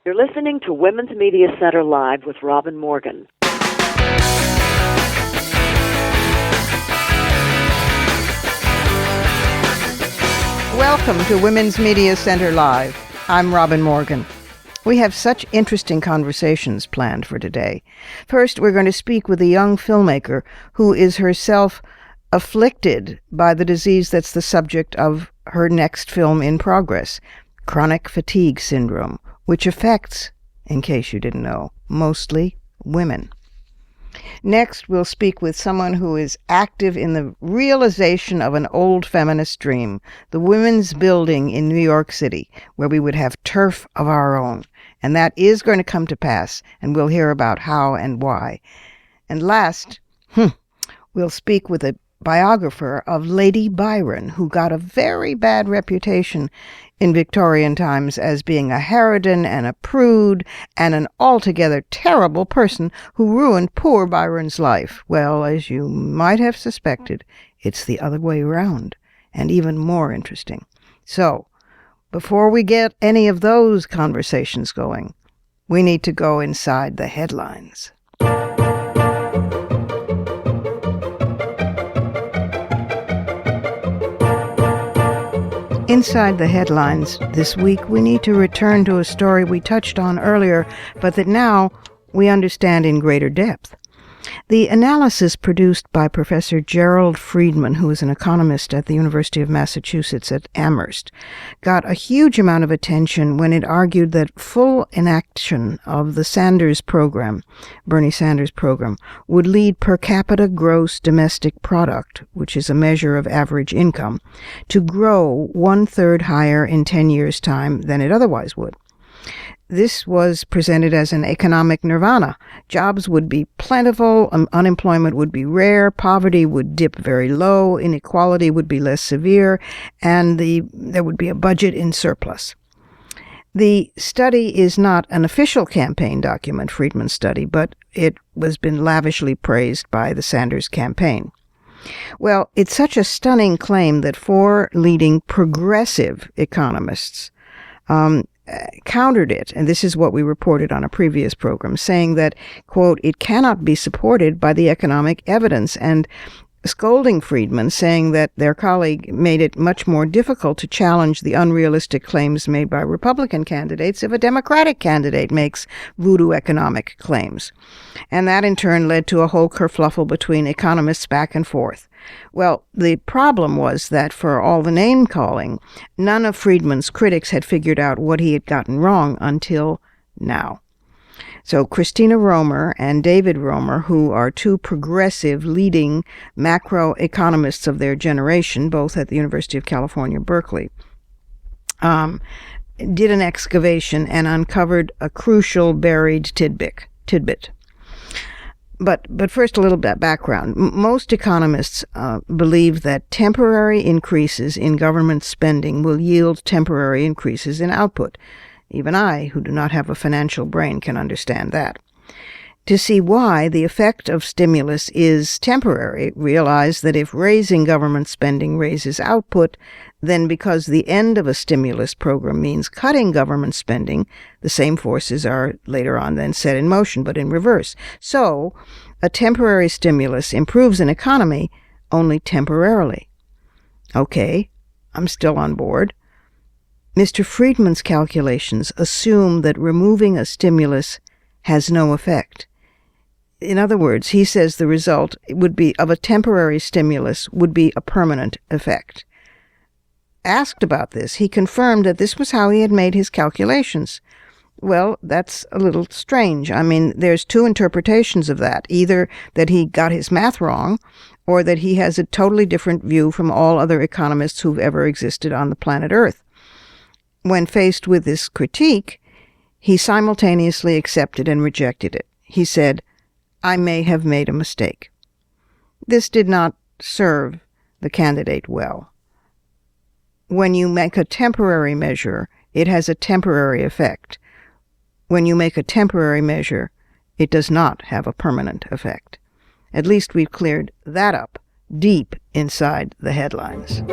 You're listening to Women's Media Center Live with Robin Morgan. Welcome to Women's Media Center Live. I'm Robin Morgan. We have such interesting conversations planned for today. First, we're going to speak with a young filmmaker who is herself afflicted by the disease that's the subject of her next film in progress, chronic fatigue syndrome, which affects, in case you didn't know, mostly women. Next, we'll speak with someone who is active in the realization of an old feminist dream, the women's building in New York City, where we would have turf of our own. And that is going to come to pass, and we'll hear about how and why. And last, we'll speak with a biographer of Lady Byron, who got a very bad reputation in Victorian times as being a harridan and a prude and an altogether terrible person who ruined poor Byron's life. Well, as you might have suspected, it's the other way around, and even more interesting. So, before we get any of those conversations going, we need to go inside the headlines. Inside the headlines this week, we need to return to a story we touched on earlier, but that now we understand in greater depth. The analysis produced by Professor Gerald Friedman, who is an economist at the University of Massachusetts at Amherst, got a huge amount of attention when it argued that full enaction of the Sanders program, Bernie Sanders program, would lead per capita gross domestic product, which is a measure of average income, to grow 1/3 higher in 10 years' time than it otherwise would. This was presented as an economic nirvana. Jobs would be plentiful, unemployment would be rare, poverty would dip very low, inequality would be less severe, and there would be a budget in surplus. The study is not an official campaign document, Friedman's study, but it has been lavishly praised by the Sanders campaign. Well, it's such a stunning claim that 4 leading progressive economists countered it, and this is what we reported on a previous program, saying that, quote, it cannot be supported by the economic evidence, and scolding Friedman, saying that their colleague made it much more difficult to challenge the unrealistic claims made by Republican candidates if a Democratic candidate makes voodoo economic claims. And that in turn led to a whole kerfluffle between economists back and forth. Well, the problem was that for all the name-calling, none of Friedman's critics had figured out what he had gotten wrong until now. So Christina Romer and David Romer, who are 2 progressive leading macroeconomists of their generation, both at the University of California, Berkeley, did an excavation and uncovered a crucial buried tidbit. But first, a little bit background. Most economists believe that temporary increases in government spending will yield temporary increases in output. Even I, who do not have a financial brain, can understand that. To see why the effect of stimulus is temporary, realize that if raising government spending raises output, then because the end of a stimulus program means cutting government spending, the same forces are later on then set in motion, but in reverse. So, a temporary stimulus improves an economy only temporarily. Okay, I'm still on board. Mr. Friedman's calculations assume that removing a stimulus has no effect. In other words, he says the result would be of a temporary stimulus would be a permanent effect. Asked about this, he confirmed that this was how he had made his calculations. Well, that's a little strange. I mean, there's 2 interpretations of that. Either that he got his math wrong, or that he has a totally different view from all other economists who've ever existed on the planet Earth. When faced with this critique, he simultaneously accepted and rejected it. He said, I may have made a mistake. This did not serve the candidate well. When you make a temporary measure, it has a temporary effect. When you make a temporary measure, it does not have a permanent effect. At least we've cleared that up deep inside the headlines.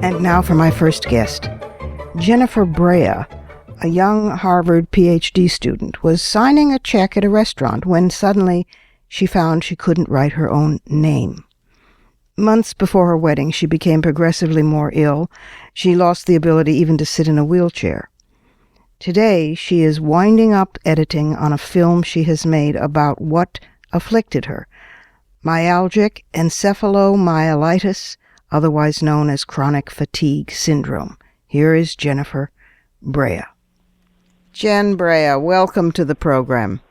And now for my first guest. Jennifer Brea, a young Harvard PhD student, was signing a check at a restaurant when suddenly she found she couldn't write her own name. Months before her wedding, she became progressively more ill. She lost the ability even to sit in a wheelchair. Today, she is winding up editing on a film she has made about what afflicted her: myalgic encephalomyelitis, otherwise known as chronic fatigue syndrome. Here is Jennifer Brea. Jen Brea, welcome to the program.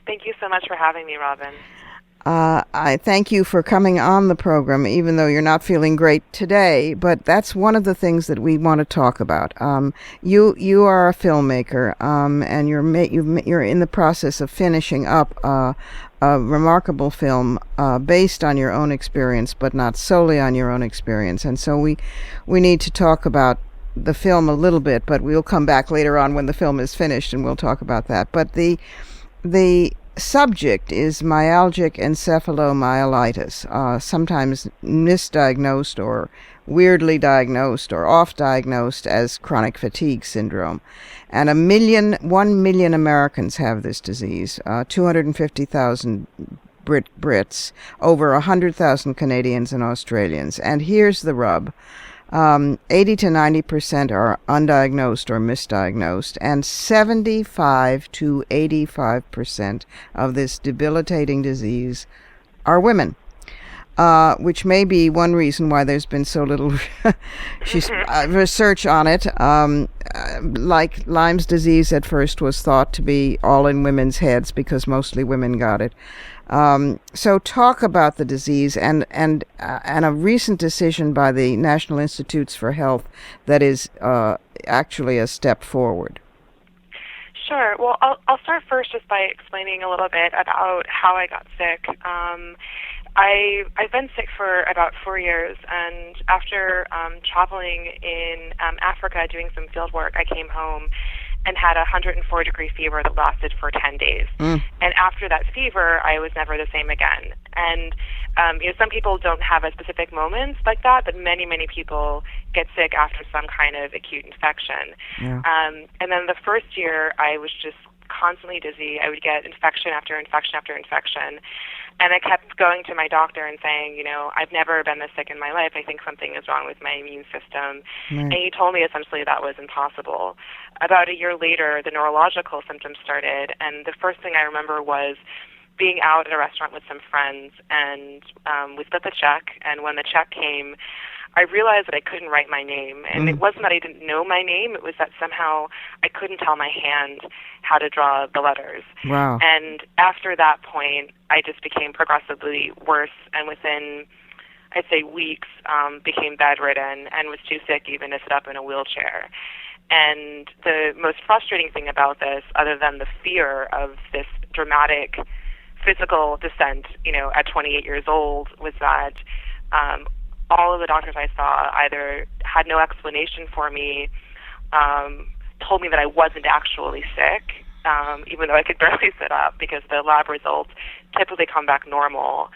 Thank you so much for having me, Robin. I thank you for coming on the program, even though you're not feeling great today. But that's one of the things that we want to talk about. You are a filmmaker, and you're in the process of finishing up a remarkable film based on your own experience, but not solely on your own experience. And so we need to talk about the film a little bit, but we'll come back later on when the film is finished, and we'll talk about that. But the subject is myalgic encephalomyelitis, sometimes misdiagnosed or weirdly diagnosed or off-diagnosed as chronic fatigue syndrome. And 1 million Americans have this disease, 250,000 Brits, over 100,000 Canadians and Australians. And here's the rub. 80 to 90% are undiagnosed or misdiagnosed, and 75 to 85% of this debilitating disease are women, which may be one reason why there's been so little research on it. Like Lyme's disease at first was thought to be all in women's heads because mostly women got it. So talk about the disease and a recent decision by the National Institutes for Health that is actually a step forward. Sure. Well, I'll start first just by explaining a little bit about how I got sick. I've been sick for about 4 years, and after traveling in Africa doing some field work, I came home and had a 104-degree fever that lasted for 10 days. And after that fever, I was never the same again. And some people don't have a specific moments like that, but many, many people get sick after some kind of acute infection. Yeah. And then the first year, I was just constantly dizzy. I would get infection after infection after infection. And I kept going to my doctor and saying, I've never been this sick in my life. I think something is wrong with my immune system. Right. And he told me essentially that was impossible. About a year later, the neurological symptoms started, and the first thing I remember was being out at a restaurant with some friends, and we split the check, and when the check came, I realized that I couldn't write my name. And it wasn't that I didn't know my name, it was that somehow I couldn't tell my hand how to draw the letters. Wow. And after that point, I just became progressively worse, and within, I'd say, weeks, became bedridden and was too sick even to sit up in a wheelchair. And the most frustrating thing about this, other than the fear of this dramatic physical descent, at 28 years old, was that all of the doctors I saw either had no explanation for me, told me that I wasn't actually sick, even though I could barely sit up because the lab results typically come back normal,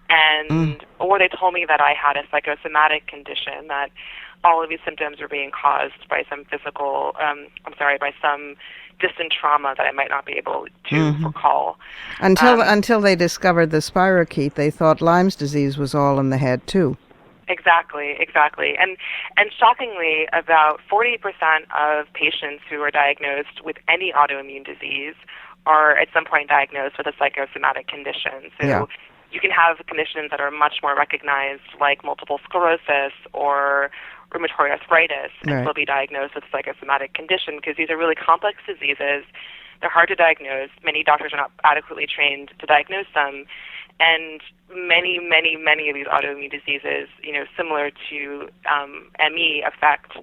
and or they told me that I had a psychosomatic condition, that all of these symptoms were being caused by some by some distant trauma that I might not be able to recall. Until they discovered the spirochete, they thought Lyme's disease was all in the head too. Exactly. And shockingly, about 40% of patients who are diagnosed with any autoimmune disease are at some point diagnosed with a psychosomatic condition. So you can have conditions that are much more recognized, like multiple sclerosis or rheumatoid arthritis, and still be diagnosed with a psychosomatic condition, because these are really complex diseases. They're hard to diagnose. Many doctors are not adequately trained to diagnose them. And many, many, many of these autoimmune diseases, similar to ME, affect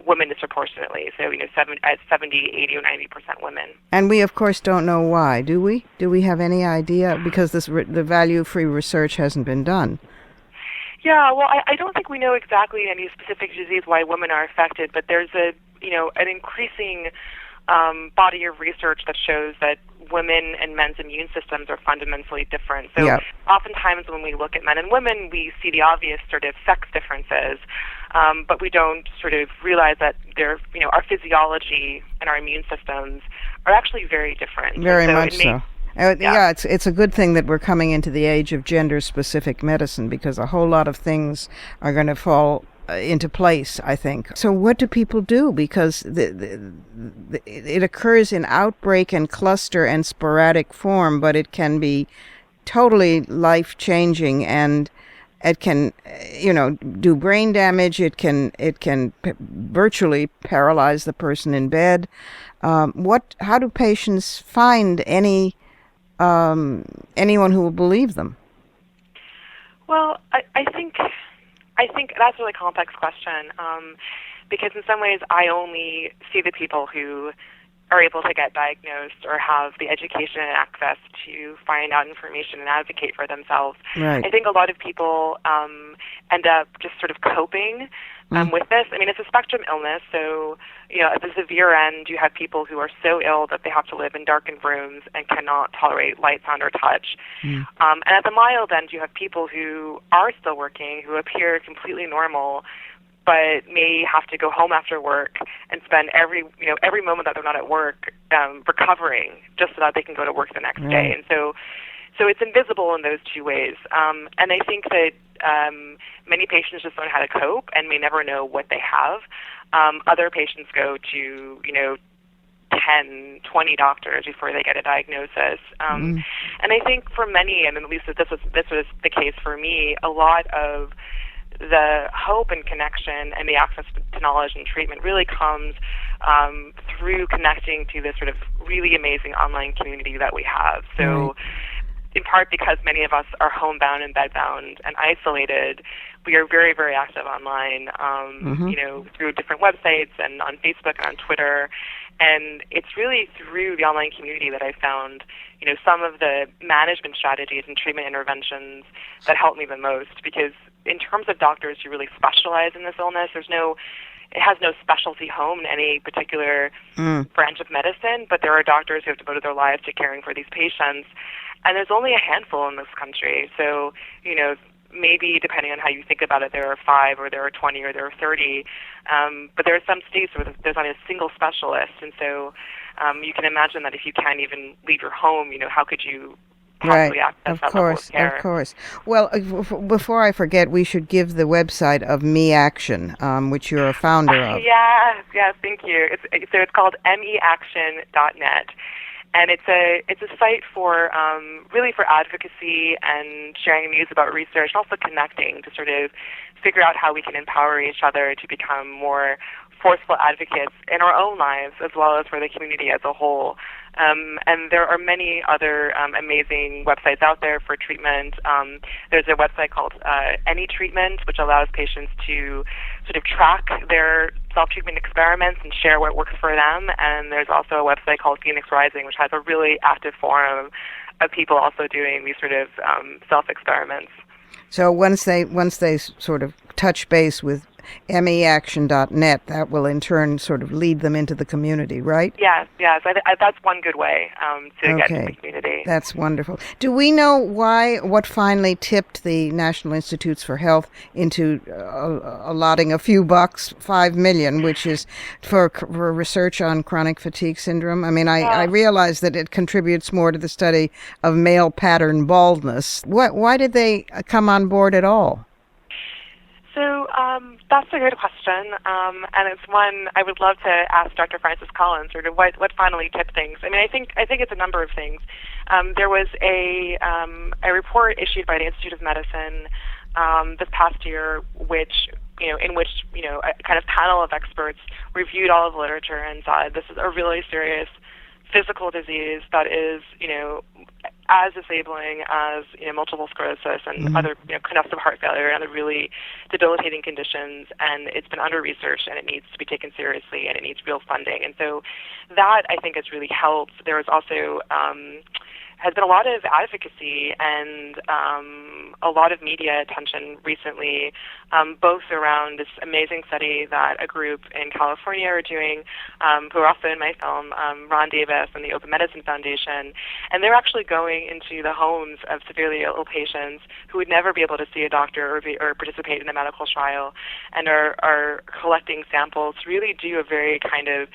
women disproportionately. So, 70, 80, or 90% women. And we, of course, don't know why, do we? Do we have any idea? Because the value-free research hasn't been done. Yeah, well, I don't think we know exactly any specific disease why women are affected, but there's an increasing body of research that shows that women and men's immune systems are fundamentally different. So oftentimes when we look at men and women, we see the obvious sort of sex differences. but we don't sort of realize that our physiology and our immune systems are actually very different. Very much so. Yeah, it's a good thing that we're coming into the age of gender-specific medicine, because a whole lot of things are going to fall into place, I think. So what do people do? Because it occurs in outbreak and cluster and sporadic form, but it can be totally life-changing, and it can, do brain damage. It can virtually paralyze the person in bed. How do patients find anyone who will believe them? Well, I think that's a really complex question, because in some ways I only see the people who are able to get diagnosed or have the education and access to find out information and advocate for themselves. Right. I think a lot of people end up just sort of coping with this. I mean, it's a spectrum illness, so at the severe end, you have people who are so ill that they have to live in darkened rooms and cannot tolerate light, sound, or touch. And at the mild end, you have people who are still working, who appear completely normal, but may have to go home after work and spend every moment that they're not at work recovering, just so that they can go to work the next day. And so it's invisible in those two ways. And I think that many patients just don't know how to cope and may never know what they have. Other patients go to 10, 20 doctors before they get a diagnosis. And I think for many, and at least this was the case for me, a lot of the hope and connection and the access to knowledge and treatment really comes through connecting to this sort of really amazing online community that we have. So in part because many of us are homebound and bedbound and isolated, we are very, very active online, through different websites and on Facebook and on Twitter. And it's really through the online community that I found, some of the management strategies and treatment interventions that helped me the most, because in terms of doctors who really specialize in this illness, it has no specialty home in any particular branch of medicine, but there are doctors who have devoted their lives to caring for these patients, and there's only a handful in this country. So, maybe depending on how you think about it, there are 5 or there are 20 or there are 30, but there are some states where there's not a single specialist, and so you can imagine that if you can't even leave your home, how could you possibly access that level of care? Of course. Well, before I forget, we should give the website of Me Action, which you're a founder of. Yeah, thank you. It's called meaction.net. And it's a site for really for advocacy and sharing news about research, and also connecting to sort of figure out how we can empower each other to become more forceful advocates in our own lives as well as for the community as a whole. And there are many other amazing websites out there for treatment. There's a website called Any Treatment, which allows patients to sort of track their self-treatment experiments and share what works for them. And there's also a website called Phoenix Rising, which has a really active forum of people also doing these sort of self-experiments. So once they sort of touch base with meaction.net, that will in turn sort of lead them into the community, right? Yes. That's one good way to get into the community. That's wonderful. Do we know what finally tipped the National Institutes for Health into allotting a few bucks, $5 million, which is for research on chronic fatigue syndrome? I mean, I realize that it contributes more to the study of male pattern baldness. Why did they come on board at all? So that's a good question, and it's one I would love to ask Dr. Francis Collins, sort of what finally tipped things. I mean, I think it's a number of things. There was a report issued by the Institute of Medicine this past year, in which a kind of panel of experts reviewed all of the literature and said this is a really serious physical disease that is, as disabling as multiple sclerosis and other congestive heart failure and other really debilitating conditions, and it's been under-researched and it needs to be taken seriously and it needs real funding. And so that, I think, has really helped. There was also has been a lot of advocacy and a lot of media attention recently, both around this amazing study that a group in California are doing, who are also in my film, Ron Davis and the Open Medicine Foundation, and they're actually going into the homes of severely ill patients who would never be able to see a doctor or participate in a medical trial, and are collecting samples to really do a very kind of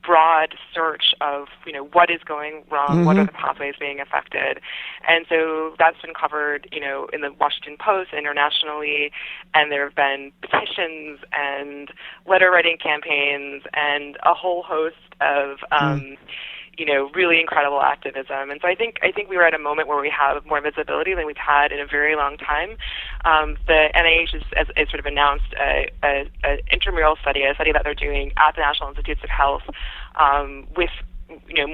broad search of, what is going wrong, what are the pathways being affected. And so that's been covered, in the Washington Post internationally, and there have been petitions and letter writing campaigns and a whole host of really incredible activism. And so I think we were at a moment where we have more visibility than we've had in a very long time. The NIH has sort of announced an intramural study, a study that they're doing at the National Institutes of Health with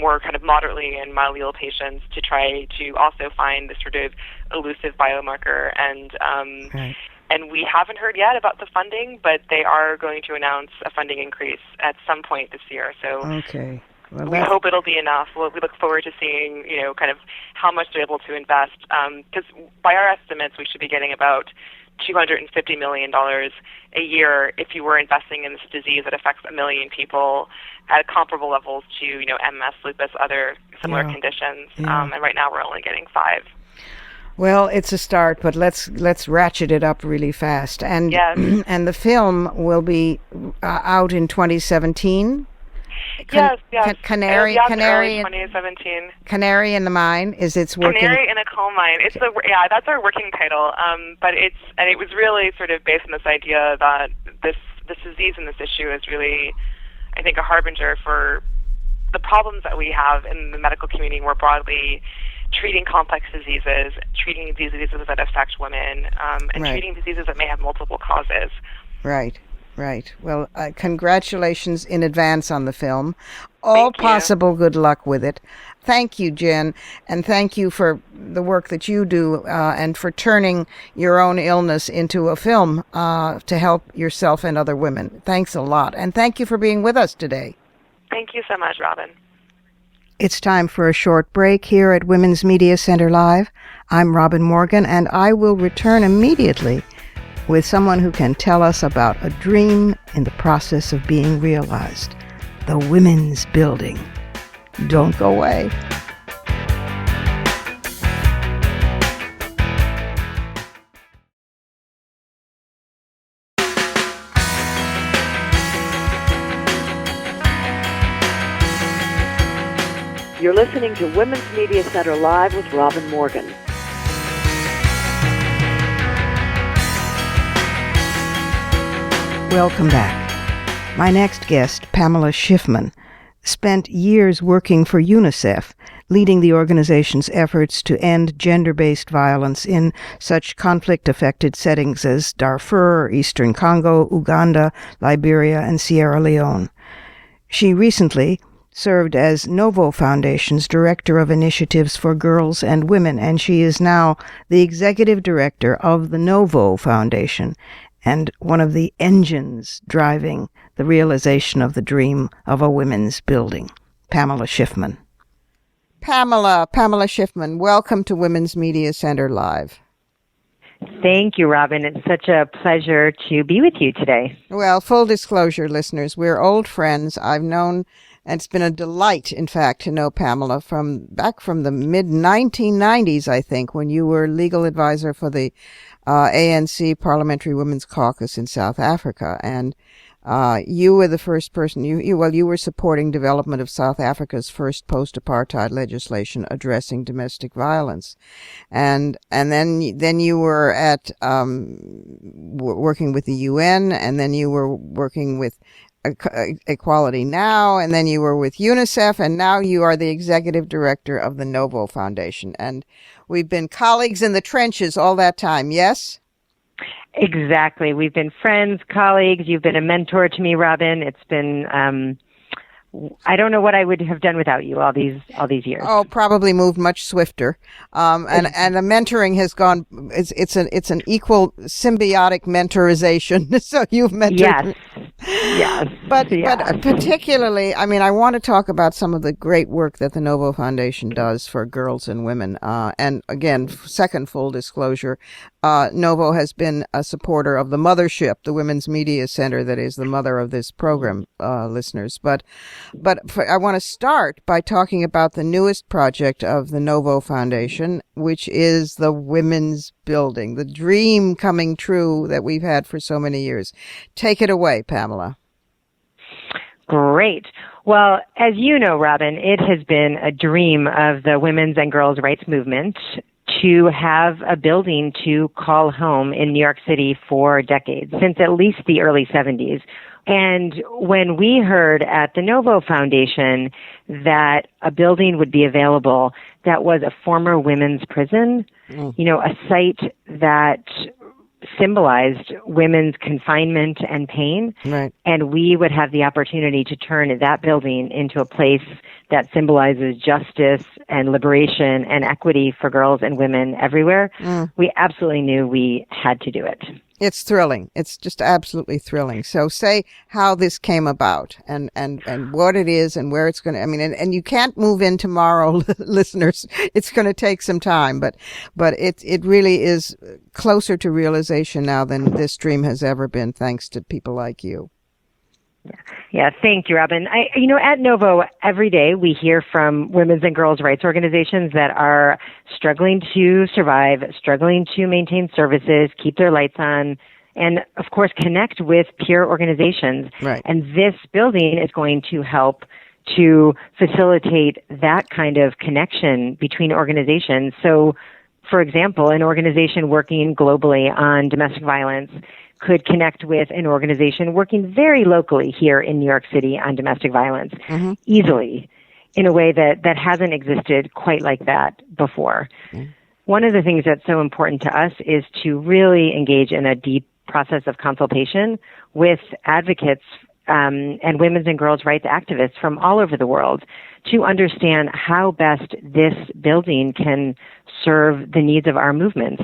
more kind of moderately and mildly ill patients to try to also find this sort of elusive biomarker. And we haven't heard yet about the funding, but they are going to announce a funding increase at some point this year. So okay. Well, we hope it'll be enough. We look forward to seeing, kind of how much they're able to invest. Because by our estimates, we should be getting about $250 million a year if you were investing in this disease that affects 1 million people at comparable levels to, MS, lupus, other similar conditions. Yeah. And right now we're only getting 5. Well, it's a start, but let's ratchet it up really fast. And Yes. And the film will be out in 2017. Yes. Canary, early 2017. Canary in the Mine is its working. Canary in a coal mine. That's our working title. But it was really sort of based on this idea that this disease and this issue is really, I think, a harbinger for the problems that we have in the medical community more broadly, treating complex diseases, treating diseases that affect women, and treating diseases that may have multiple causes. Right. Well, congratulations in advance on the film. All possible good luck with it. Thank you, Jen, and thank you for the work that you do and for turning your own illness into a film to help yourself and other women. Thanks a lot, and thank you for being with us today. Thank you so much, Robin. It's time for a short break here at Women's Media Center Live. I'm Robin Morgan, and I will return immediately with someone who can tell us about a dream in the process of being realized, the Women's Building. Don't go away. You're listening to Women's Media Center Live with Robin Morgan. Welcome back. My next guest, Pamela Shifman, spent years working for UNICEF, leading the organization's efforts to end gender-based violence in such conflict-affected settings as Darfur, Eastern Congo, Uganda, Liberia, and Sierra Leone. She recently served as Novo Foundation's Director of Initiatives for Girls and Women, and she is now the Executive Director of the Novo Foundation and one of the engines driving the realization of the dream of a women's building. Pamela Shifman. Pamela Shifman, welcome to Women's Media Center Live. Thank you, Robin. It's such a pleasure to be with you today. Well, full disclosure, listeners, we're old friends. I've known, and it's been a delight, in fact, to know Pamela back from the mid-1990s, I think, when you were legal advisor for the ANC Parliamentary Women's Caucus in South Africa. And you were the first person, you were supporting development of South Africa's first post-apartheid legislation addressing domestic violence. And then you were at working with the UN, and then you were working with Equality Now, and then you were with UNICEF, and now you are the executive director of the Novo Foundation. And we've been colleagues in the trenches all that time, yes? Exactly. We've been friends, colleagues. You've been a mentor to me, Robin. It's been I don't know what I would have done without you all these years. Oh, probably moved much swifter. And the mentoring has gone. It's an equal symbiotic mentorization. So you've mentored. Yes. But particularly, I mean, I want to talk about some of the great work that the Novo Foundation does for girls and women. And again, second full disclosure, Novo has been a supporter of the mothership, the Women's Media Center, that is the mother of this program, listeners. But I want to start by talking about the newest project of the Novo Foundation, which is the Women's Building, the dream coming true that we've had for so many years. Take it away, Pamela. Great. Well, as you know, Robin, it has been a dream of the women's and girls' rights movement to have a building to call home in New York City for decades, since at least the early 70s. And when we heard at the Novo Foundation that a building would be available that was a former women's prison, a site that symbolized women's confinement and pain, right, and we would have the opportunity to turn that building into a place that symbolizes justice and liberation and equity for girls and women everywhere, we absolutely knew we had to do it. It's thrilling. It's just absolutely thrilling. So say how this came about and what it is and where it's going to, I mean, and you can't move in tomorrow, listeners. It's going to take some time, but it really is closer to realization now than this dream has ever been, thanks to people like you. Yeah, thank you, Robin. At Novo, every day we hear from women's and girls' rights organizations that are struggling to survive, struggling to maintain services, keep their lights on, and, of course, connect with peer organizations. Right. And this building is going to help to facilitate that kind of connection between organizations. So, for example, an organization working globally on domestic violence could connect with an organization working very locally here in New York City on domestic violence easily, in a way that hasn't existed quite like that before. One of the things that's so important to us is to really engage in a deep process of consultation with advocates and women's and girls' rights activists from all over the world to understand how best this building can serve the needs of our movements.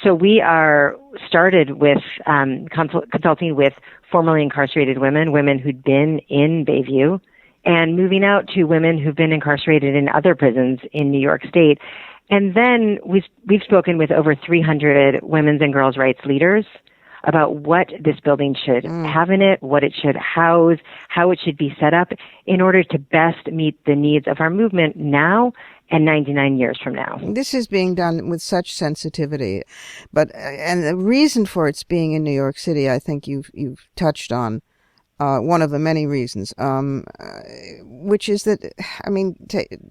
So we are started with consulting with formerly incarcerated women who'd been in Bayview, and moving out to women who've been incarcerated in other prisons in New York State. And then we've spoken with over 300 women's and girls' rights leaders about what this building should have in it, what it should house, how it should be set up in order to best meet the needs of our movement now and 99 years from now. This is being done with such sensitivity, and the reason for its being in New York City, I think you've touched on one of the many reasons, which is that, I mean,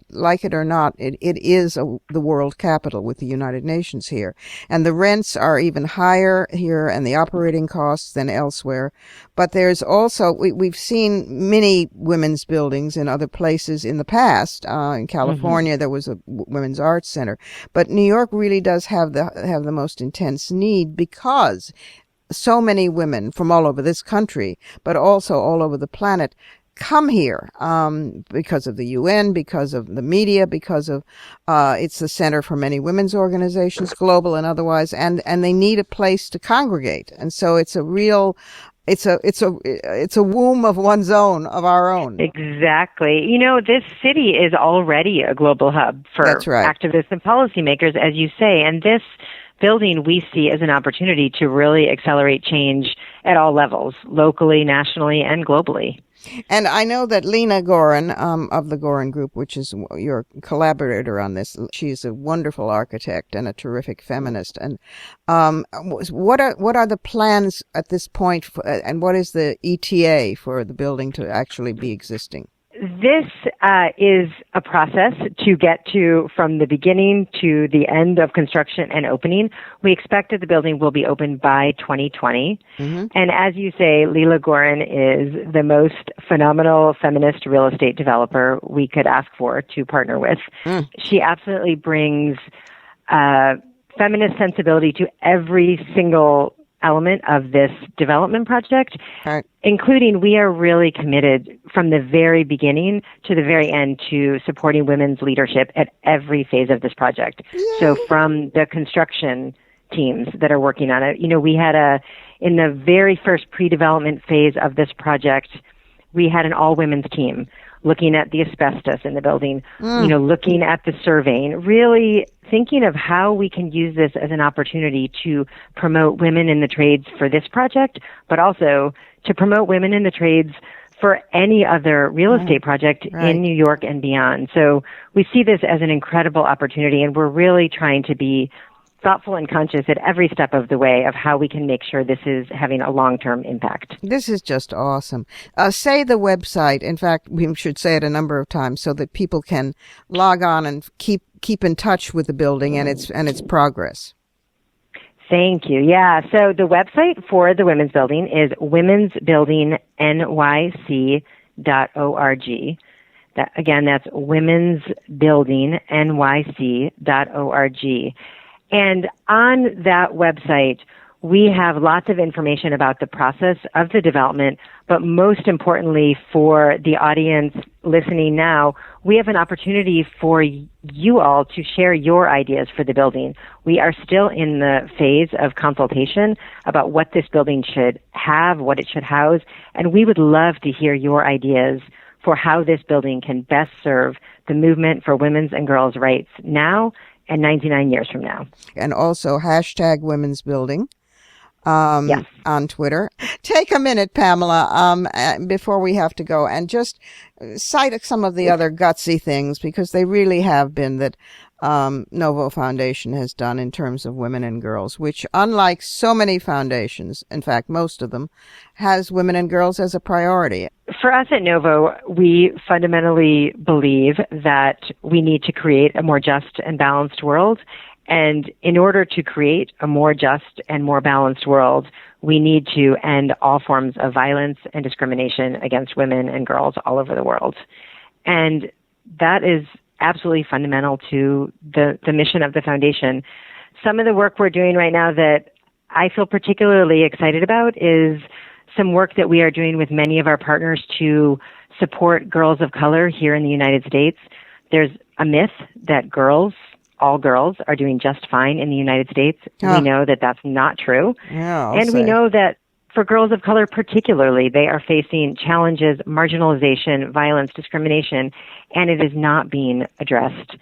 like it or not, it is the world capital with the United Nations here. And the rents are even higher here and the operating costs than elsewhere. But there's also, we've seen many women's buildings in other places in the past. In California, there was a women's arts center. But New York really does have the most intense need, because so many women from all over this country, but also all over the planet, come here because of the UN, because of the media, because of it's the center for many women's organizations, global and otherwise, and they need a place to congregate. And so it's a real, it's a womb of one's own, of our own. Exactly. This city is already a global hub for activists and policymakers, as you say, and this building we see as an opportunity to really accelerate change at all levels, locally, nationally, and globally. And I know that Lena Gorin of the Gorin Group, which is your collaborator on this, she's a wonderful architect and a terrific feminist. And what are the plans at this point, and what is the ETA for the building to actually be existing? This is a process to get to from the beginning to the end of construction and opening. We expect that the building will be open by 2020. And as you say, Leela Gorin is the most phenomenal feminist real estate developer we could ask for to partner with. She absolutely brings feminist sensibility to every single element of this development project, Right. including we are really committed from the very beginning to the very end to supporting women's leadership at every phase of this project. Yay. So from the construction teams that are working on it, we had in the very first pre-development phase of this project, we had an all-women's team looking at the asbestos in the building, looking at the surveying, really thinking of how we can use this as an opportunity to promote women in the trades for this project, but also to promote women in the trades for any other real estate project in New York and beyond. So we see this as an incredible opportunity, and we're really trying to be thoughtful and conscious at every step of the way of how we can make sure this is having a long-term impact. This is just awesome. Say the website. In fact, we should say it a number of times so that people can log on and keep in touch with the building and its progress. Thank you. Yeah. So the website for the Women's Building is womensbuildingnyc.org. That's womensbuildingnyc.org. And on that website, we have lots of information about the process of the development, but most importantly for the audience listening now, we have an opportunity for you all to share your ideas for the building. We are still in the phase of consultation about what this building should have, what it should house, and we would love to hear your ideas for how this building can best serve the movement for women's and girls' rights now and 99 years from now. And also hashtag Women's Building Yes. on Twitter. Take a minute, Pamela, before we have to go, and just cite some of the other gutsy things, because they really have been, that Novo Foundation has done in terms of women and girls, which, unlike so many foundations, in fact, most of them, has women and girls as a priority. For us at Novo, we fundamentally believe that we need to create a more just and balanced world. And in order to create a more just and more balanced world, we need to end all forms of violence and discrimination against women and girls all over the world. And that is absolutely fundamental to the mission of the foundation. Some of the work we're doing right now that I feel particularly excited about is some work that we are doing with many of our partners to support girls of color here in the United States. There's a myth that all girls are doing just fine in the United States. We know that that's not true. We know that for girls of color particularly, they are facing challenges, marginalization, violence, discrimination, and it is not being addressed.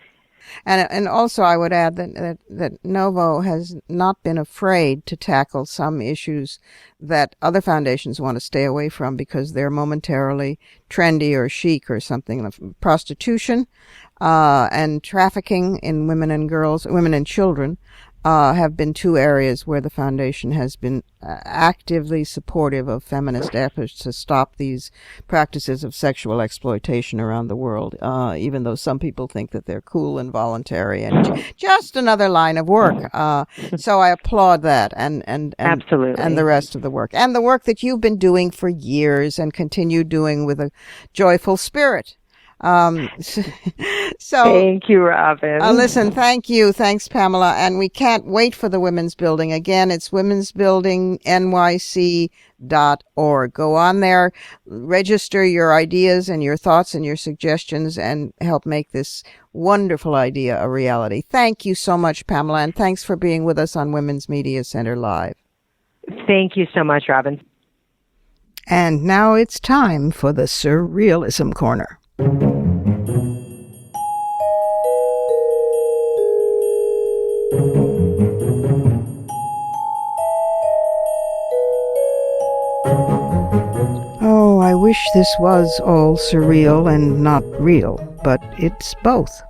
And also I would add that Novo has not been afraid to tackle some issues that other foundations want to stay away from because they're momentarily trendy or chic or something. Prostitution and trafficking in women and children have been two areas where the foundation has been actively supportive of feminist efforts to stop these practices of sexual exploitation around the world, even though some people think that they're cool and voluntary and just another line of work. So I applaud that and Absolutely. And the rest of the work. And the work that you've been doing for years and continue doing with a joyful spirit. So thank you, Robin. Listen, thank you. Thanks, Pamela. And we can't wait for the Women's Building. Again, it's womensbuildingnyc.org. Go on there, register your ideas and your thoughts and your suggestions, and help make this wonderful idea a reality. Thank you so much, Pamela, and thanks for being with us on Women's Media Center Live. Thank you so much, Robin. And now it's time for the Surrealism Corner. Oh, I wish this was all surreal and not real, but it's both.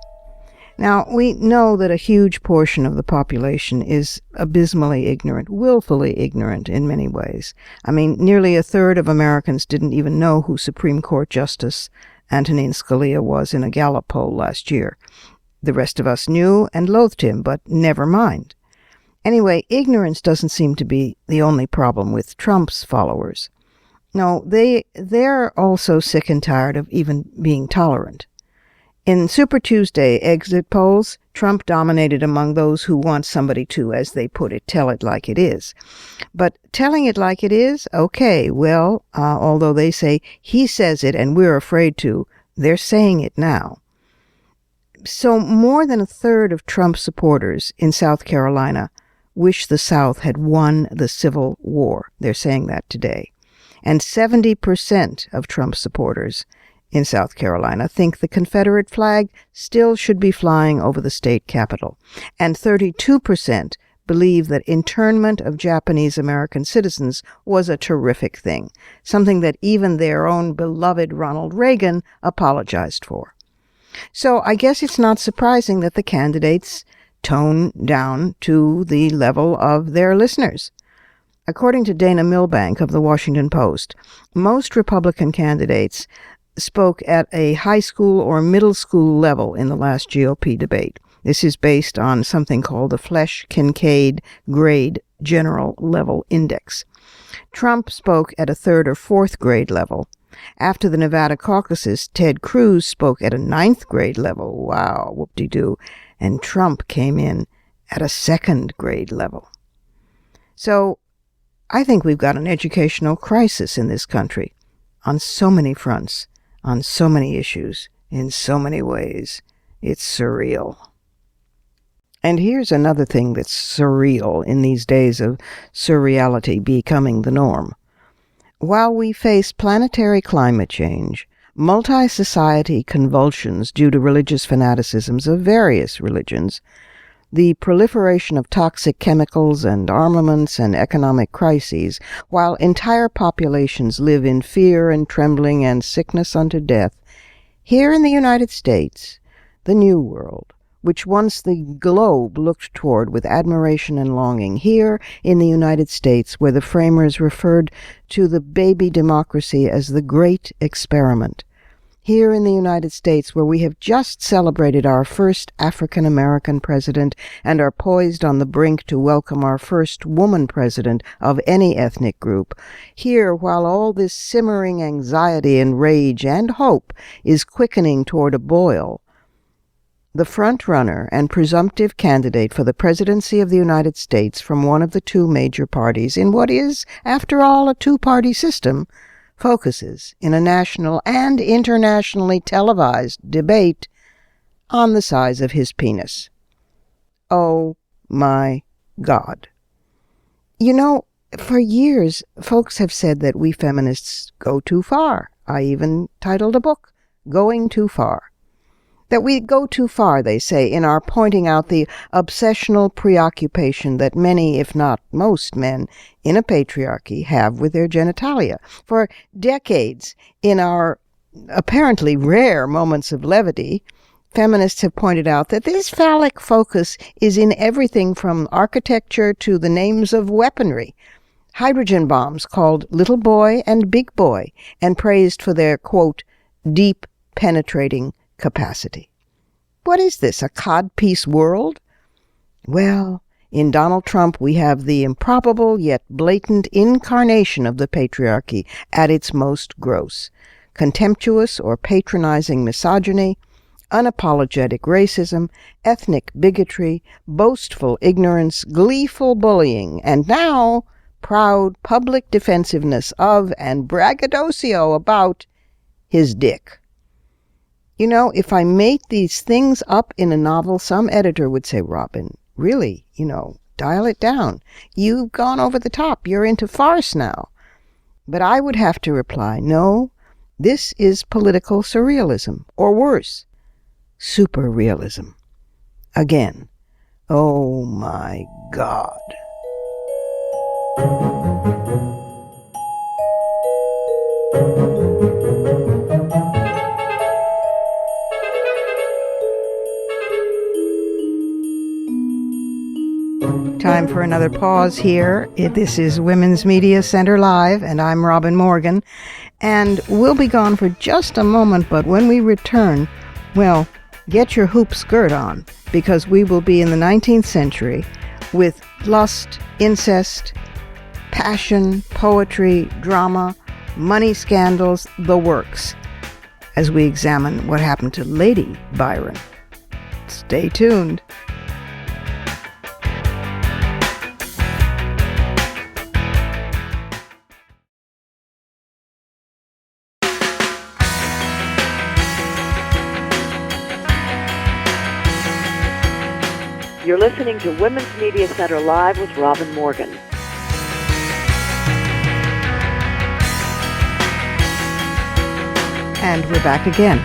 Now, we know that a huge portion of the population is abysmally ignorant, willfully ignorant in many ways. I mean, nearly a third of Americans didn't even know who Supreme Court Justice Antonin Scalia was in a Gallup poll last year. The rest of us knew and loathed him, but never mind. Anyway, ignorance doesn't seem to be the only problem with Trump's followers. No, they're also sick and tired of even being tolerant. In Super Tuesday exit polls, Trump dominated among those who want somebody to, as they put it, tell it like it is. But telling it like it is, okay, well, although they say he says it and we're afraid to, they're saying it now. So more than a third of Trump supporters in South Carolina wish the South had won the Civil War. They're saying that today. And 70% of Trump supporters in South Carolina think the Confederate flag still should be flying over the state capitol. And 32% believe that internment of Japanese American citizens was a terrific thing, something that even their own beloved Ronald Reagan apologized for. So I guess it's not surprising that the candidates tone down to the level of their listeners. According to Dana Milbank of the Washington Post, most Republican candidates spoke at a high school or middle school level in the last GOP debate. This is based on something called the Flesch-Kincaid Grade General Level Index. Trump spoke at a third or fourth grade level. After the Nevada caucuses, Ted Cruz spoke at a ninth grade level. Wow, whoop-de-doo. And Trump came in at a second grade level. So I think we've got an educational crisis in this country on so many fronts, on so many issues, in so many ways. It's surreal. And here's another thing that's surreal in these days of surreality becoming the norm. While we face planetary climate change, multi-society convulsions due to religious fanaticisms of various religions, the proliferation of toxic chemicals and armaments and economic crises, while entire populations live in fear and trembling and sickness unto death, here in the United States, the New World, which once the globe looked toward with admiration and longing, here in the United States, where the framers referred to the baby democracy as the Great Experiment, here in the United States, where we have just celebrated our first African-American president and are poised on the brink to welcome our first woman president of any ethnic group, here, while all this simmering anxiety and rage and hope is quickening toward a boil, the front-runner and presumptive candidate for the presidency of the United States from one of the two major parties in what is, after all, a two-party system, focuses in a national and internationally televised debate on the size of his penis. Oh my God. You know, for years, folks have said that we feminists go too far. I even titled a book, Going Too Far. That we go too far, they say, in our pointing out the obsessional preoccupation that many, if not most men in a patriarchy have with their genitalia. For decades, in our apparently rare moments of levity, feminists have pointed out that this phallic focus is in everything from architecture to the names of weaponry. Hydrogen bombs called Little Boy and Big Boy, and praised for their, quote, deep penetrating capacity. What is this, a codpiece world? Well, in Donald Trump we have the improbable yet blatant incarnation of the patriarchy at its most gross. Contemptuous or patronizing misogyny, unapologetic racism, ethnic bigotry, boastful ignorance, gleeful bullying, and now proud public defensiveness of and braggadocio about his dick. You know, if I made these things up in a novel, some editor would say, Robin, really, dial it down. You've gone over the top. You're into farce now. But I would have to reply, no, this is political surrealism, or worse, super realism. Again, oh my God. Time for another pause here. This is Women's Media Center Live, and I'm Robin Morgan. And we'll be gone for just a moment, but when we return, well, get your hoop skirt on, because we will be in the 19th century with lust, incest, passion, poetry, drama, money scandals, the works, as we examine what happened to Lady Byron. Stay tuned. You're listening to Women's Media Center Live with Robin Morgan. And we're back again.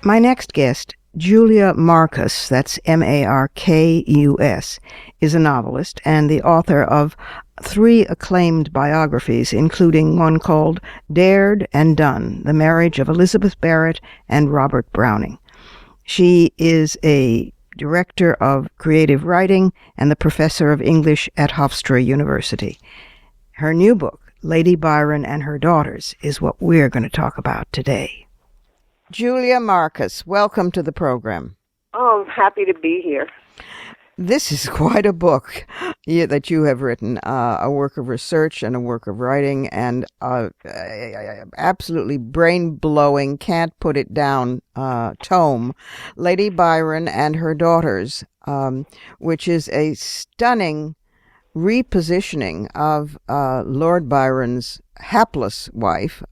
My next guest, Julia Markus, that's Markus, is a novelist and the author of 3 acclaimed biographies, including one called Dared and Done, The Marriage of Elizabeth Barrett and Robert Browning. She is a director of creative writing and the professor of English at Hofstra University. Her new book, Lady Byron and Her Daughters, is what we're going to talk about today. Julia Markus, welcome to the program. Oh, I'm happy to be here. This is quite a book that you have written, a work of research and a work of writing, and absolutely brain-blowing, can't-put-it-down tome, Lady Byron and Her Daughters, which is a stunning repositioning of Lord Byron's hapless wife,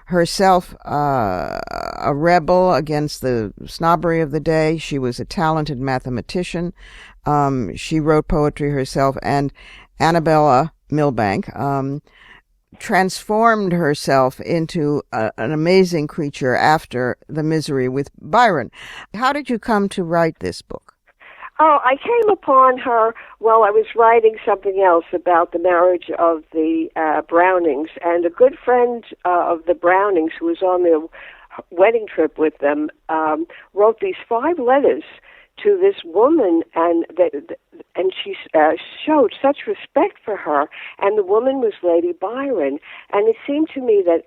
herself a rebel against the snobbery of the day. She was a talented mathematician. She wrote poetry herself, and Annabella Milbank transformed herself into an amazing creature after the misery with Byron. How did you come to write this book? Oh, I came upon her while I was writing something else about the marriage of the Brownings, and a good friend of the Brownings who was on their wedding trip with them wrote these 5 letters to this woman, and she showed such respect for her, and the woman was Lady Byron. And it seemed to me that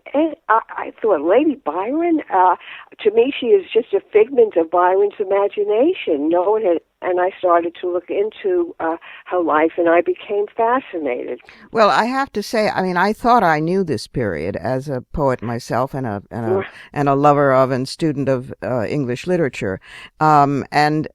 I thought, Lady Byron? To me, she is just a figment of Byron's imagination. No one had. And I started to look into her life, and I became fascinated. Well, I have to say, I mean, I thought I knew this period as a poet myself and a lover of and student of English literature, and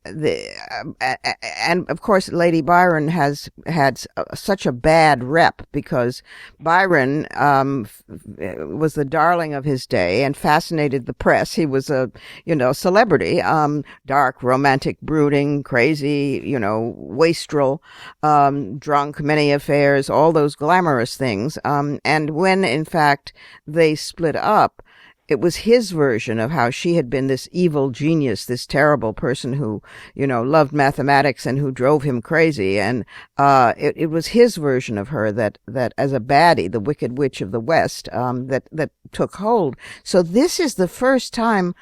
of course, Lady Byron has had such a bad rep because Byron was the darling of his day and fascinated the press. He was a celebrity, dark, romantic, brooding, crazy, wastrel, drunk, many affairs, all those glamorous things. And when, in fact, they split up, it was his version of how she had been this evil genius, this terrible person who, loved mathematics and who drove him crazy. And it was his version of her that as a baddie, the Wicked Witch of the West, that took hold. So this is the first time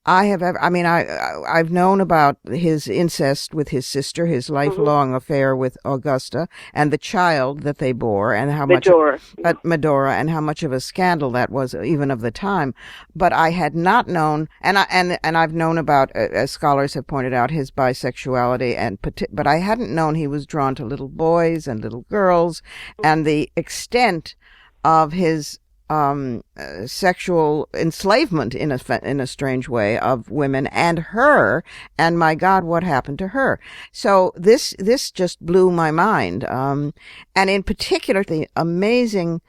I've known about his incest with his sister, his lifelong affair with Augusta, and the child that they bore, and how Medora, and how much of a scandal that was, even of the time. But I had not known, and I've known about, as scholars have pointed out, his bisexuality, but I hadn't known he was drawn to little boys and little girls, and the extent of his sexual enslavement in a strange way of women and her, and my God, what happened to her? So this just blew my mind, and in particular the amazing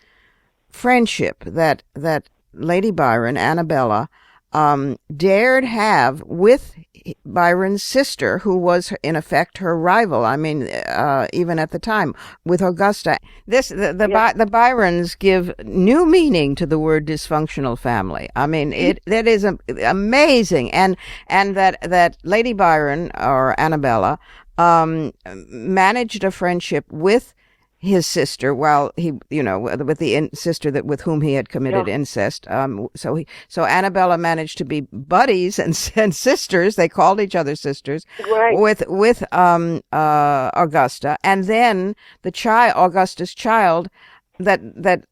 friendship that Lady Byron, Annabella, dared have with Byron's sister, who was in effect her rival. I mean, even at the time, with Augusta. The Byrons give new meaning to the word dysfunctional family. I mean, that is amazing, and that Lady Byron or Annabella managed a friendship with his sister, while he, with the sister with whom he had committed incest. So Annabella managed to be buddies and sisters. They called each other sisters, right, with Augusta, and then Augusta's child. That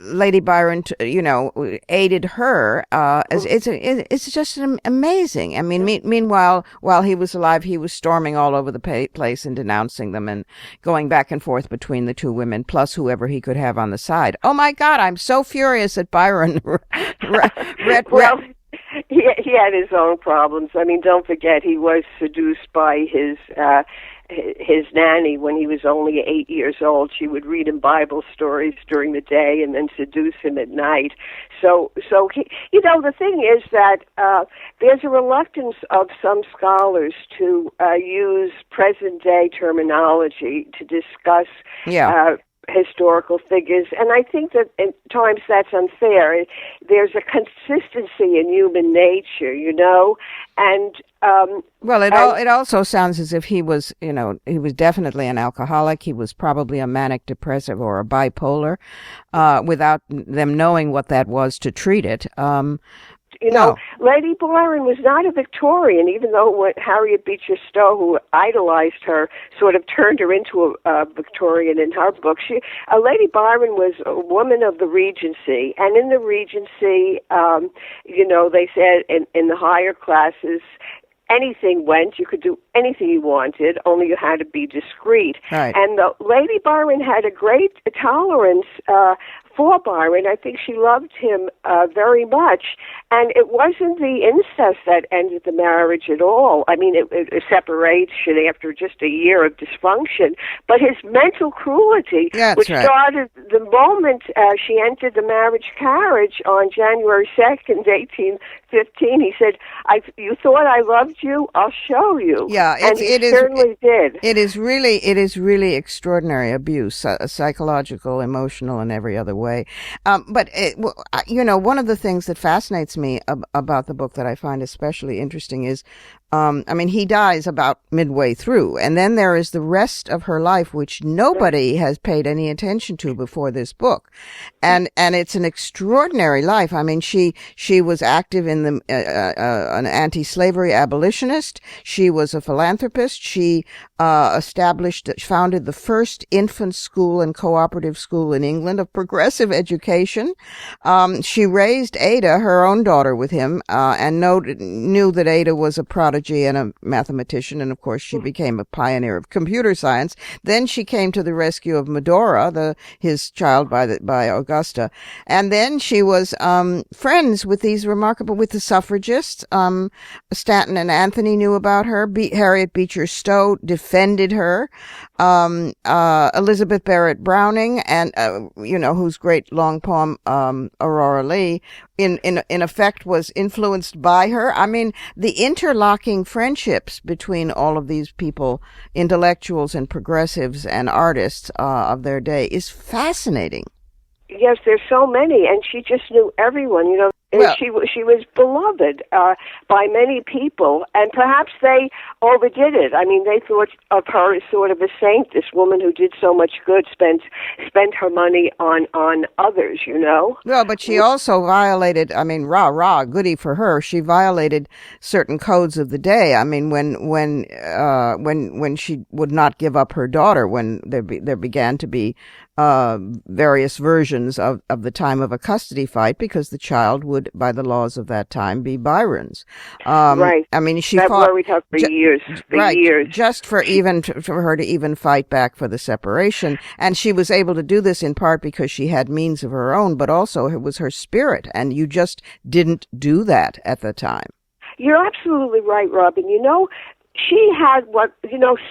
Lady Byron, aided her. It's just amazing. I mean, meanwhile, while he was alive, he was storming all over the place and denouncing them and going back and forth between the two women, plus whoever he could have on the side. Oh my God, I'm so furious at Byron. Well, he had his own problems. I mean, don't forget, he was seduced by his his nanny when he was only 8 years old. She would read him Bible stories during the day and then seduce him at night. So he, the thing is that there's a reluctance of some scholars to use present-day terminology to discuss historical figures, and I think that at times that's unfair. There's a consistency in human nature, and it also sounds as if he was definitely an alcoholic. He was probably a manic depressive or a bipolar, without them knowing what that was to treat it. Lady Byron was not a Victorian, even though Harriet Beecher Stowe, who idolized her, sort of turned her into a Victorian in her book. Lady Byron was a woman of the Regency, and in the Regency, they said in the higher classes, anything went. You could do anything you wanted, only you had to be discreet. Right. And Lady Byron had a great tolerance for Byron. I think she loved him very much. And it wasn't the incest that ended the marriage at all. I mean, it separation after just a year of dysfunction. But his mental cruelty, which started the moment she entered the marriage carriage on January 2nd, 1815. He said, you thought I loved you? I'll show you. Yeah, and he certainly did. It is really extraordinary abuse, psychological, emotional, and every other way. But one of the things that fascinates me about the book that I find especially interesting is, he dies about midway through, and then there is the rest of her life, which nobody has paid any attention to before this book, and it's an extraordinary life. I mean, she was active in an anti-slavery abolitionist. She was a philanthropist. She founded the first infant school and cooperative school in England of progressive education. She raised Ada, her own daughter, with him, and knew that Ada was a prodigy and a mathematician, and of course she became a pioneer of computer science. Then she came to the rescue of Medora, his child by Augusta, and then she was friends with with the suffragists. Stanton and Anthony knew about her. Harriet Beecher Stowe defended her. Elizabeth Barrett Browning, and whose great long poem Aurora Leigh in effect was influenced by her. I mean, the interlocking friendships between all of these people, intellectuals and progressives and artists of their day, is fascinating. Yes, there's so many, and she just knew everyone, And she was beloved by many people, and perhaps they overdid it. I mean, they thought of her as sort of a saint, this woman who did so much good, spent her money on others, Well, but she also violated, goody for her, she violated certain codes of the day. I mean, when she would not give up her daughter, when there began to be various versions of the time of a custody fight, because the child would, by the laws of that time, be Byron's. Right. I mean, she that fought worried her for years. Just for her to even fight back for the separation, and she was able to do this in part because she had means of her own, but also it was her spirit, and you just didn't do that at the time. You're absolutely right, Robin. She had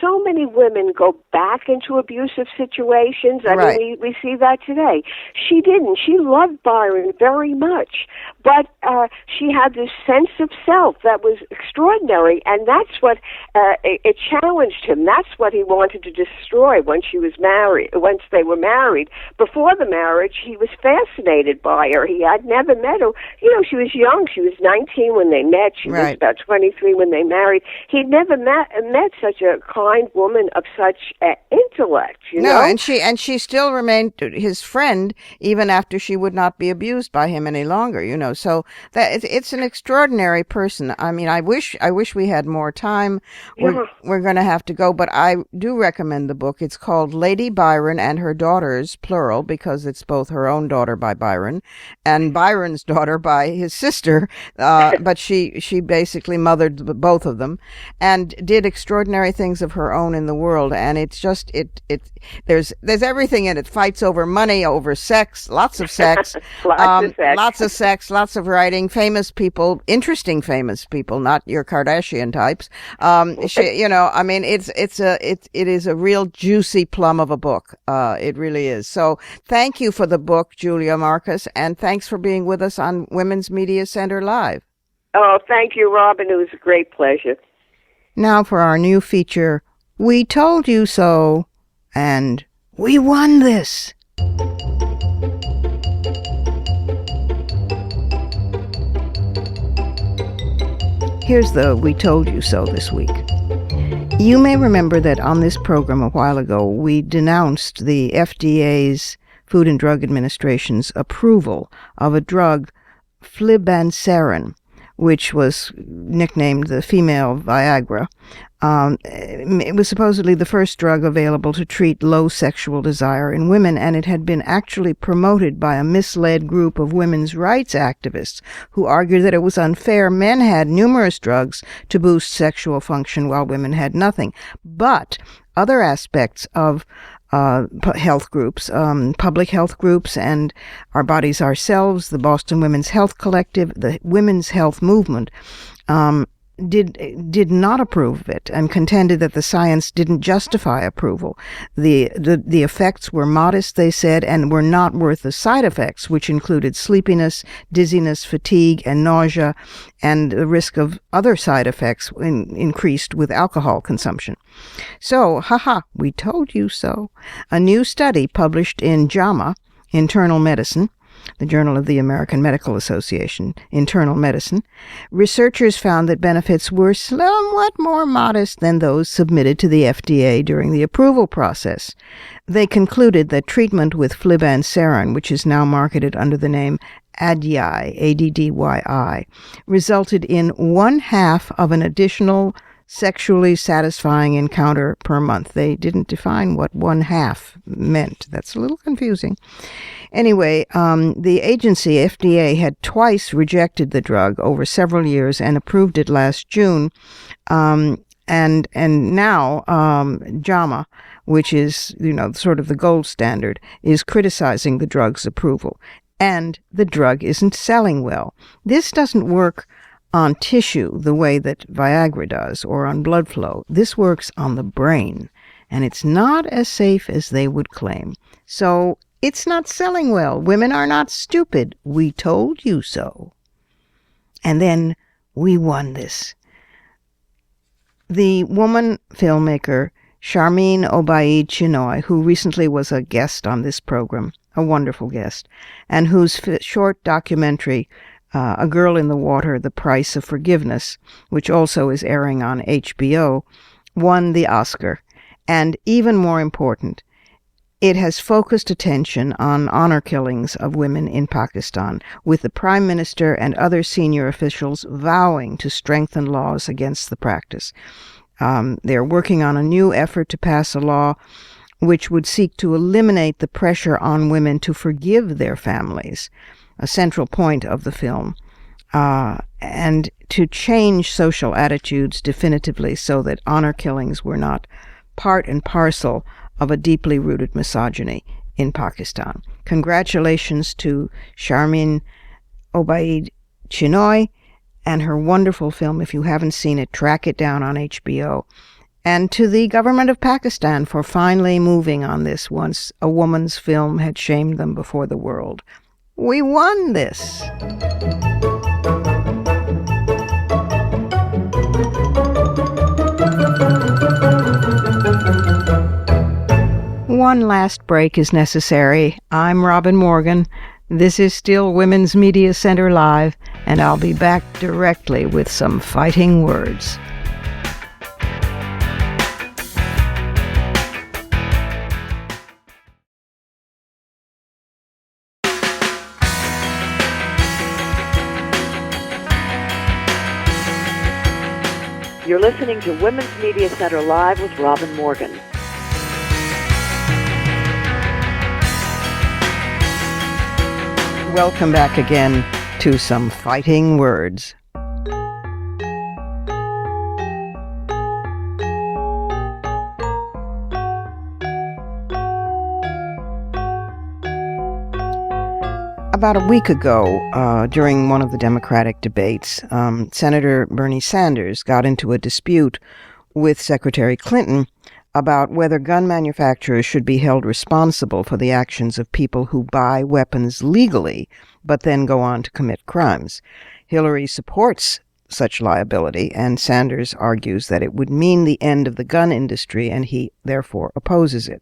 so many women go back into abusive situations. I mean, we see that today. She didn't. She loved Byron very much, but she had this sense of self that was extraordinary, and that's what it challenged him. That's what he wanted to destroy once they were married. Before the marriage, he was fascinated by her. He had never met her. She was young. She was 19 when they met. She was about 23 when they married. He'd never met such a kind woman of such intellect, No, and she still remained his friend even after she would not be abused by him any longer, So that it's an extraordinary person. I mean, I wish we had more time. We're going to have to go, but I do recommend the book. It's called Lady Byron and Her Daughters, plural, because it's both her own daughter by Byron and Byron's daughter by his sister. But she basically mothered both of them, and did extraordinary things of her own in the world. And it's just there's everything in it. Fights over money, over sex, lots of sex, lots lots of writing, famous people, interesting famous people, not your Kardashian types. It is a real juicy plum of a book. It really is. So thank you for the book, Julia Markus, and thanks for being with us on Women's Media Center Live. Oh, thank you, Robin. It was a great pleasure. Now for our new feature, We Told You So, and We Won This. Here's the We Told You So this week. You may remember that on this program a while ago, we denounced the FDA's, Food and Drug Administration's, approval of a drug, flibanserin, which was nicknamed the female Viagra. It was supposedly the first drug available to treat low sexual desire in women, and it had been actually promoted by a misled group of women's rights activists who argued that it was unfair. Men had numerous drugs to boost sexual function while women had nothing. But other aspects of health groups, public health groups, and Our Bodies Ourselves, the Boston Women's Health Collective, the Women's Health Movement, did not approve of it and contended that the science didn't justify approval. The effects were modest, they said, and were not worth the side effects, which included sleepiness, dizziness, fatigue, and nausea, and the risk of other side effects increased with alcohol consumption. So, we told you so. A new study published in JAMA, Internal Medicine, the Journal of the American Medical Association, Internal Medicine, researchers found that benefits were somewhat more modest than those submitted to the FDA during the approval process. They concluded that treatment with flibanserin, which is now marketed under the name ADDYI, ADDYI, resulted in 1/2 of an additional sexually satisfying encounter per month. They didn't define what 1/2 meant. That's a little confusing. Anyway, the agency, FDA, had twice rejected the drug over several years and approved it last June. And now JAMA, which is, sort of the gold standard, is criticizing the drug's approval. And the drug isn't selling well. This doesn't work on tissue the way that Viagra does, or on blood flow. This works on the brain, and it's not as safe as they would claim. So it's not selling well. Women are not stupid. We told you so. And then we won this. The woman filmmaker Charmaine Obaid Chinoy, who recently was a guest on this program, a wonderful guest, and whose short documentary, A Girl in the Water, The Price of Forgiveness, which also is airing on HBO, won the Oscar. And even more important, it has focused attention on honor killings of women in Pakistan, with the Prime Minister and other senior officials vowing to strengthen laws against the practice. They're working on a new effort to pass a law which would seek to eliminate the pressure on women to forgive their families, a central point of the film, and to change social attitudes definitively so that honor killings were not part and parcel of a deeply rooted misogyny in Pakistan. Congratulations to Charmaine Obaid Chinoy and her wonderful film. If you haven't seen it, track it down on HBO. And to the government of Pakistan for finally moving on this once a woman's film had shamed them before the world. We won this. One last break is necessary. I'm Robin Morgan. This is still Women's Media Center Live, and I'll be back directly with some fighting words. You're listening to Women's Media Center Live with Robin Morgan. Welcome back again to some fighting words. About a week ago, during one of the Democratic debates, Senator Bernie Sanders got into a dispute with Secretary Clinton about whether gun manufacturers should be held responsible for the actions of people who buy weapons legally but then go on to commit crimes. Hillary supports such liability, and Sanders argues that it would mean the end of the gun industry, and he therefore opposes it.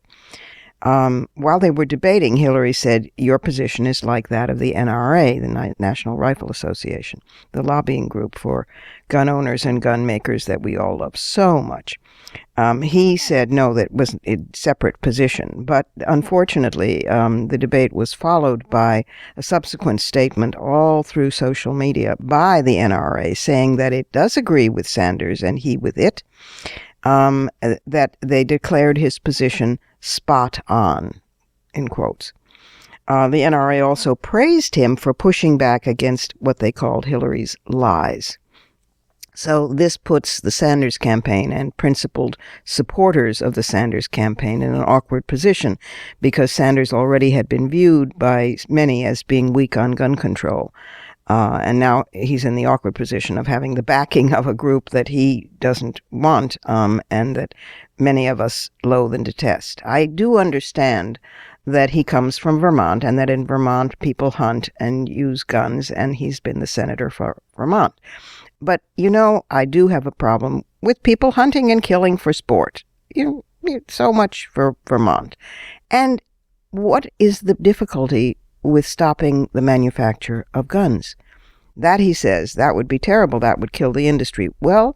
While they were debating, Hillary said, "Your position is like that of the NRA, the National Rifle Association, the lobbying group for gun owners and gun makers that we all love so much." He said, no, that was a separate position. But unfortunately, the debate was followed by a subsequent statement all through social media by the NRA saying that it does agree with Sanders and he with it, that they declared his position spot on, in quotes. The NRA also praised him for pushing back against what they called Hillary's lies. So this puts the Sanders campaign and principled supporters of the Sanders campaign in an awkward position, because Sanders already had been viewed by many as being weak on gun control. And now he's in the awkward position of having the backing of a group that he doesn't want, and that many of us loathe and detest. I do understand that he comes from Vermont, and that in Vermont people hunt and use guns, and he's been the senator for Vermont. But, I do have a problem with people hunting and killing for sport. So much for Vermont. And what is the difficulty with stopping the manufacture of guns? That, he says, that would be terrible. That would kill the industry. Well,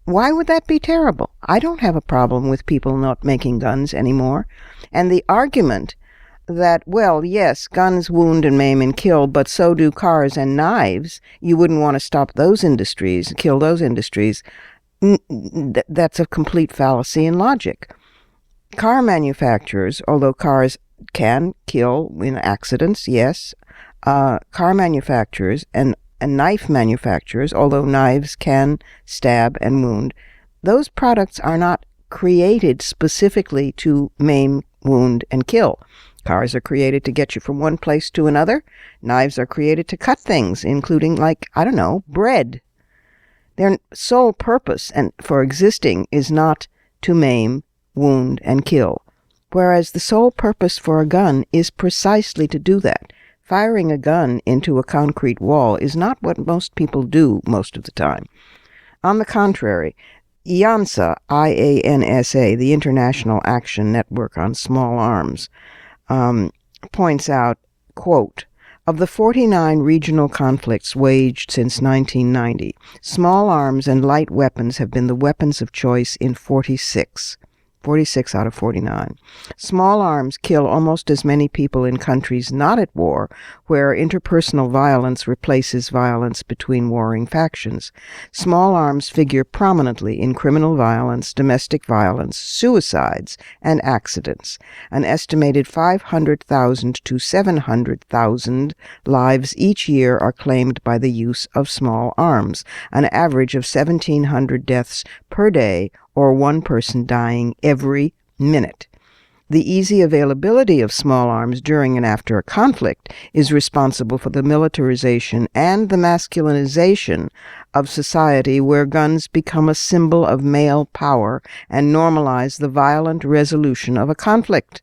why would that be terrible? I don't have a problem with people not making guns anymore. And the argument that, well, yes, guns wound and maim and kill, but so do cars and knives. You wouldn't want to stop those industries, kill those industries. That's a complete fallacy in logic. Car manufacturers, although cars can kill in accidents, yes, car manufacturers and knife manufacturers, although knives can stab and wound, those products are not created specifically to maim, wound, and kill. Cars are created to get you from one place to another. Knives are created to cut things, including, bread. Their sole purpose for existing is not to maim, wound, and kill, whereas the sole purpose for a gun is precisely to do that. Firing a gun into a concrete wall is not what most people do most of the time. On the contrary, IANSA, IANSA, the International Action Network on Small Arms, points out, quote, "Of the 49 regional conflicts waged since 1990, small arms and light weapons have been the weapons of choice in 46 out of 49. Small arms kill almost as many people in countries not at war, where interpersonal violence replaces violence between warring factions. Small arms figure prominently in criminal violence, domestic violence, suicides, and accidents. An estimated 500,000 to 700,000 lives each year are claimed by the use of small arms, an average of 1,700 deaths per day, or one person dying every minute. The easy availability of small arms during and after a conflict is responsible for the militarization and the masculinization of society, where guns become a symbol of male power and normalize the violent resolution of a conflict.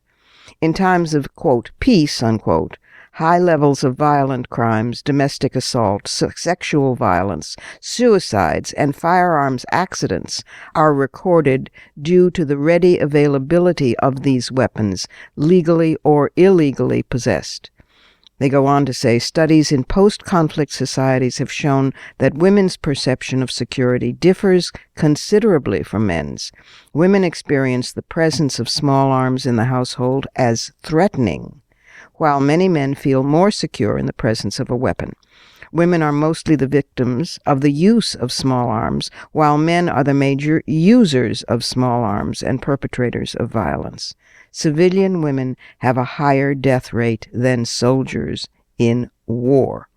In times of, quote, peace, unquote, high levels of violent crimes, domestic assault, sexual violence, suicides, and firearms accidents are recorded due to the ready availability of these weapons, legally or illegally possessed." They go on to say, studies in post-conflict societies have shown that women's perception of security differs considerably from men's. Women experience the presence of small arms in the household as threatening, while many men feel more secure in the presence of a weapon. Women are mostly the victims of the use of small arms, while men are the major users of small arms and perpetrators of violence. Civilian women have a higher death rate than soldiers in war.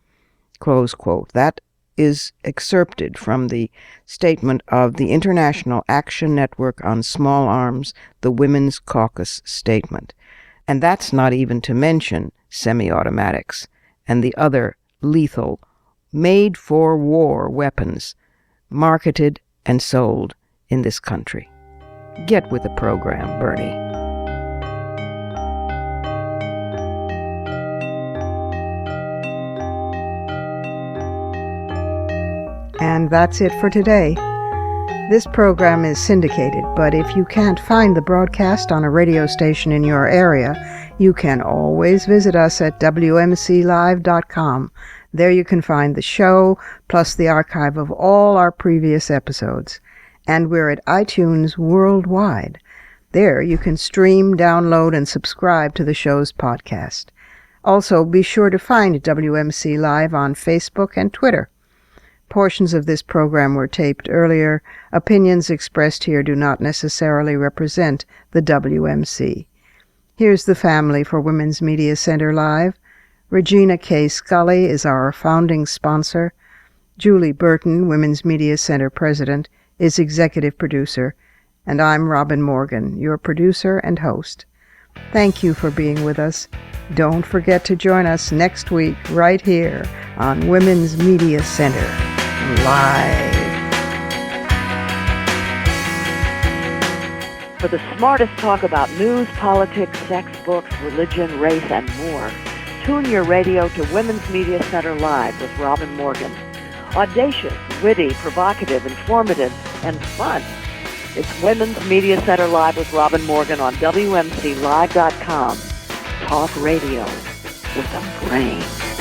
Close quote. That is excerpted from the statement of the International Action Network on Small Arms, the Women's Caucus Statement. And that's not even to mention semi-automatics and the other lethal, made-for-war weapons marketed and sold in this country. Get with the program, Bernie. And that's it for today. This program is syndicated, but if you can't find the broadcast on a radio station in your area, you can always visit us at WMClive.com. There you can find the show, plus the archive of all our previous episodes. And we're at iTunes worldwide. There you can stream, download, and subscribe to the show's podcast. Also, be sure to find WMC Live on Facebook and Twitter. Portions of this program were taped earlier. Opinions expressed here do not necessarily represent the WMC. Here's the family for Women's Media Center Live. Regina K. Scully is our founding sponsor. Julie Burton, Women's Media Center President, is executive producer. And I'm Robin Morgan, your producer and host. Thank you for being with us. Don't forget to join us next week right here on Women's Media Center Live. For the smartest talk about news, politics, sex, books, religion, race, and more, tune your radio to Women's Media Center Live with Robin Morgan. Audacious, witty, provocative, informative, and fun. It's Women's Media Center Live with Robin Morgan on WMCLive.com. Talk radio with a brain.